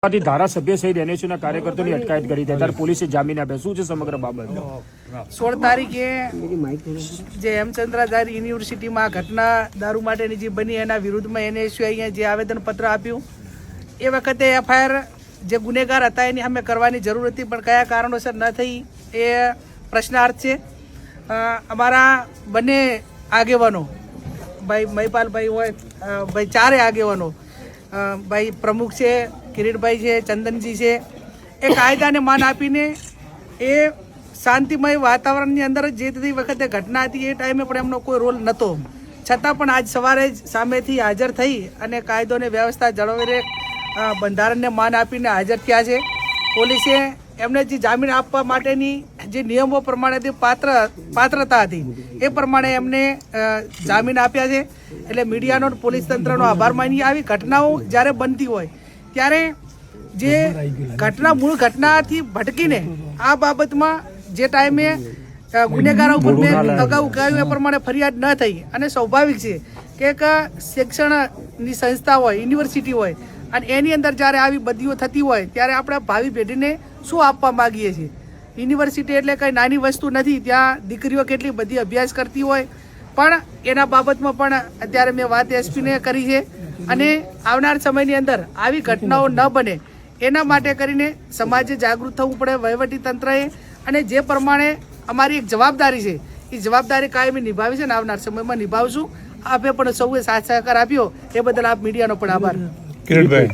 ધારાસભ્ય સહિત એનએસયુના કાર્યકર્તાઓની અટકાયત કરી હતી, ત્યારે પોલીસે જામીન આપ્યા. શું છે સમગ્ર બાબત? 16 તારીખે જે હેમચંદ્રાચાર્ય યુનિવર્સિટીમાં ઘટના દારૂ માટેની જે બની એના વિરુદ્ધમાં એનએસયુ અહીંયા જે આવેદનપત્ર આપ્યું એ વખતે એફઆઈઆર જે ગુનેગાર હતા એની સામે કરવાની જરૂર હતી, પણ કયા કારણોસર ન થઈ એ પ્રશ્નાર્થ છે. અમારા બંને આગેવાનો ભાઈ મહિપાલભાઈ હોય, ભાઈ ચારે આગેવાનો, ભાઈ પ્રમુખ છે, કિરીટભાઈ છે, ચંદનજી છે, એ કાયદાને માન આપીને એ શાંતિમય વાતાવરણની અંદર જે તે વખતે ઘટના હતી એ ટાઈમે પણ એમનો કોઈ રોલ નહોતો, છતાં પણ આજ સવારે જ સામેથી હાજર થઈ અને કાયદો અને વ્યવસ્થા જળવાઈ બંધારણને માન આપીને હાજર થયા છે. પોલીસે એમને જે જામીન આપવા માટેની જે નિયમો પ્રમાણેથી પાત્રતા હતી એ પ્રમાણે એમને જામીન આપ્યા છે. એટલે મીડિયાનો પોલીસ તંત્રનો આભાર માનીએ. આવી ઘટનાઓ જ્યારે બનતી હોય ત્યારે જે મૂળ ઘટનાથી ભટકીને આ બાબતમાં જે ટાઈમે ગુનેગારો ઉપર મેં અગાઉ કહ્યું એ પ્રમાણે ફરિયાદ ન થઈ, અને સ્વાભાવિક છે કે એક શિક્ષણની સંસ્થા હોય, યુનિવર્સિટી હોય, અને એની અંદર જ્યારે આવી બદીઓ થતી હોય ત્યારે આપણે ભાવિ પેઢીને શું આપવા માગીએ છીએ. યુનિવર્સિટી એટલે કંઈ નાની વસ્તુ નથી, ત્યાં દીકરીઓ કેટલી બધી અભ્યાસ કરતી હોય, પણ એના બાબતમાં પણ અત્યારે મેં વાત એસપીને કરી છે, અને આવનાર સમયની અંદર આવી ઘટનાઓ ન બને એના માટે કરીને સમાજે જાગૃત થવું પડે, વહીવટી તંત્રએ, અને જે પ્રમાણે અમારી એક જવાબદારી છે એ જવાબદારી કાયમી નિભાવી છે ને આવનાર સમયમાં નિભાવશું. આપે પણ સૌએ સાથ સહકાર આપ્યો એ બદલ આપ મીડિયાનો પણ આભાર. કિરીટભાઈ